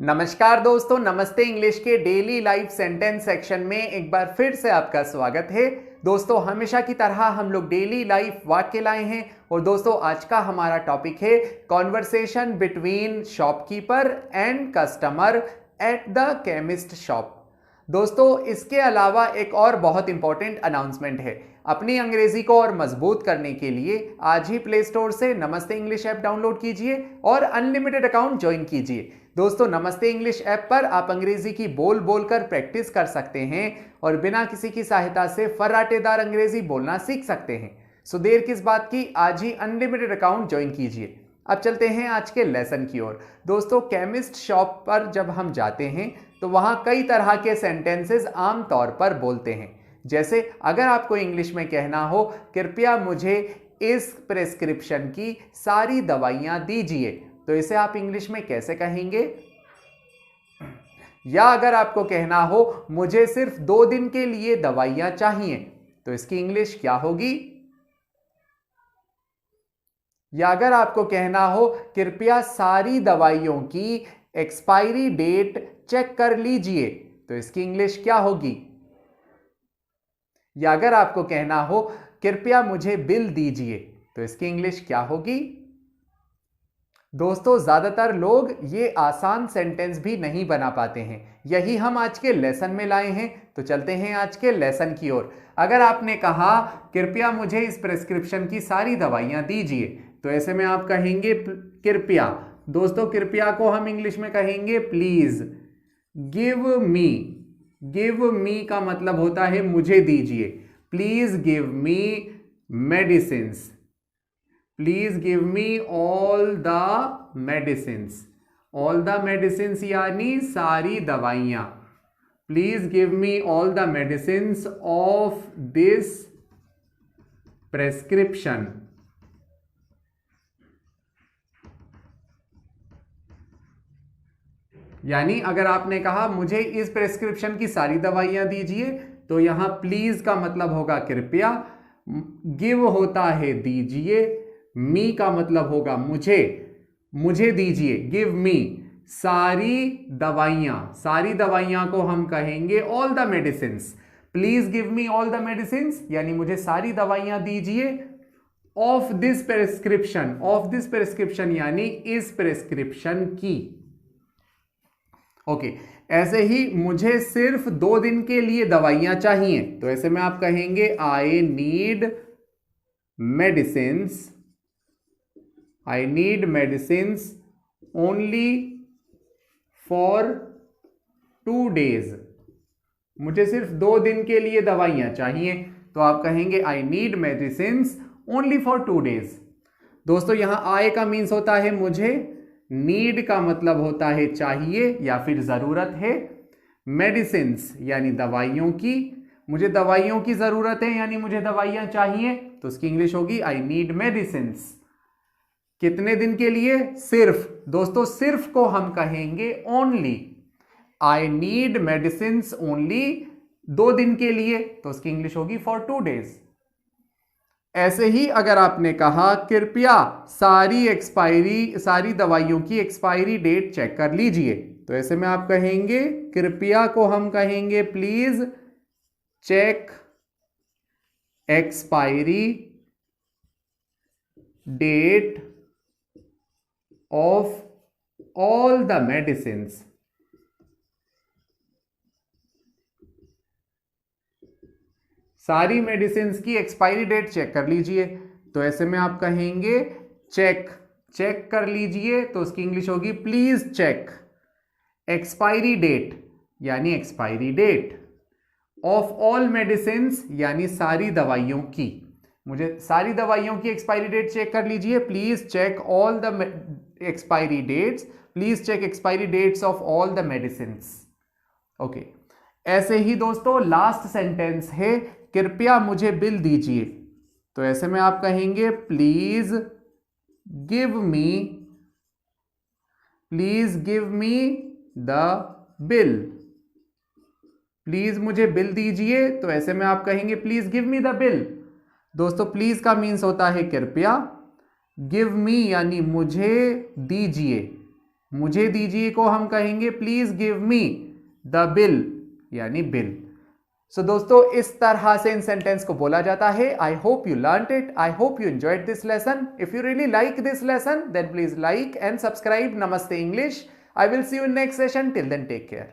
नमस्कार दोस्तों, नमस्ते इंग्लिश के डेली लाइफ सेंटेंस सेक्शन में एक बार फिर से आपका स्वागत है। दोस्तों, हमेशा की तरह हम लोग डेली लाइफ वाक्य लाए हैं और दोस्तों आज का हमारा टॉपिक है conversation between shopkeeper and customer at the chemist shop. दोस्तों, इसके अलावा एक और बहुत इंपॉर्टेंट अनाउंसमेंट है। अपनी अंग्रेजी को और मजबूत करने के लिए आज ही प्ले स्टोर से नमस्ते इंग्लिश ऐप डाउनलोड कीजिए और अनलिमिटेड अकाउंट ज्वाइन कीजिए। दोस्तों, नमस्ते इंग्लिश ऐप पर आप अंग्रेजी की बोल बोलकर प्रैक्टिस कर सकते हैं और बिना किसी की सहायता से फर्राटेदार अंग्रेजी बोलना सीख सकते हैं। सो देर किस बात की, आज ही अनलिमिटेड अकाउंट ज्वाइन कीजिए। अब चलते हैं आज के लेसन की ओर। दोस्तों, केमिस्ट शॉप पर जब हम जाते हैं तो वहां कई तरह के सेंटेंसेस आम तौर पर बोलते हैं। जैसे अगर आपको इंग्लिश में कहना हो कृपया मुझे इस प्रेस्क्रिप्शन की सारी दवाइयां दीजिए, तो इसे आप इंग्लिश में कैसे कहेंगे? या अगर आपको कहना हो मुझे सिर्फ 2 दिन के लिए दवाइयां चाहिए, तो इसकी इंग्लिश क्या होगी? या अगर आपको कहना हो कृपया सारी दवाइयों की एक्सपायरी डेट चेक कर लीजिए, तो इसकी इंग्लिश क्या होगी? या अगर आपको कहना हो कृपया मुझे बिल दीजिए, तो इसकी इंग्लिश क्या होगी? दोस्तों, ज्यादातर लोग ये आसान सेंटेंस भी नहीं बना पाते हैं। यही हम आज के लेसन में लाए हैं। तो चलते हैं आज के लेसन की ओर। अगर आपने कहा कृपया मुझे इस प्रेस्क्रिप्शन की सारी दवाइयां दीजिए, तो ऐसे में आप कहेंगे कृपया। दोस्तों, कृपया को हम इंग्लिश में कहेंगे please. Give me, give me का मतलब होता है मुझे दीजिए। Please give me medicines, please give me all the medicines. All the medicines यानी सारी दवाइयां। Please give me all the medicines of this prescription. यानी अगर आपने कहा मुझे इस प्रेस्क्रिप्शन की सारी दवाइयां दीजिए, तो यहां प्लीज का मतलब होगा कृपया, गिव होता है दीजिए, मी का मतलब होगा मुझे, मुझे दीजिए, गिव मी सारी दवाइयां। सारी दवाइयां को हम कहेंगे all the medicines. Please give me all the medicines यानी मुझे सारी दवाइयां दीजिए। Of this prescription, of this prescription यानी इस प्रेस्क्रिप्शन की। ओके, ऐसे ही मुझे सिर्फ 2 दिन के लिए दवाइयां चाहिए, तो ऐसे में आप कहेंगे I need medicines, I need medicines only for 2 days। मुझे सिर्फ 2 दिन के लिए दवाइयां चाहिए, तो आप कहेंगे I need medicines only for 2 days। दोस्तों, यहां आई का मीन्स होता है मुझे, नीड का मतलब होता है चाहिए या फिर जरूरत है, मेडिसिन्स यानी दवाइयों की। मुझे दवाइयों की जरूरत है यानी मुझे दवाइयां चाहिए, तो उसकी इंग्लिश होगी आई नीड मेडिसिन्स। कितने दिन के लिए? सिर्फ। दोस्तों, सिर्फ को हम कहेंगे only. I need medicines only 2 दिन के लिए, तो उसकी इंग्लिश होगी फॉर 2 days। ऐसे ही अगर आपने कहा कृपया सारी दवाइयों की एक्सपायरी डेट चेक कर लीजिए, तो ऐसे में आप कहेंगे कृपया को हम कहेंगे please check expiry date of all the medicines. सारी मेडिसिन्स की एक्सपायरी डेट चेक कर लीजिए, तो ऐसे में आप कहेंगे चेक, चेक कर लीजिए, तो उसकी इंग्लिश होगी प्लीज चेक एक्सपायरी डेट यानी expiry date of all medicines यानी सारी दवाइयों की। मुझे सारी दवाइयों की एक्सपायरी डेट चेक कर लीजिए, please check all the expiry dates, please check expiry dates of all the medicines. Okay, ऐसे ही दोस्तों लास्ट सेंटेंस है कृपया मुझे बिल दीजिए, तो ऐसे में आप कहेंगे please give me, please give me the bill. Please मुझे बिल दीजिए, तो ऐसे में आप कहेंगे please give me the bill. दोस्तों, प्लीज का मीन्स होता है कृपया, गिव मी यानी मुझे दीजिए, मुझे दीजिए को हम कहेंगे please give me the bill, यानी बिल। सो दोस्तों इस तरह से इन सेंटेंस को बोला जाता है। I hope you learned it, I hope you enjoyed this lesson. If you really like this lesson then please like and subscribe Namaste English. I will see you in next session. Till then, take care.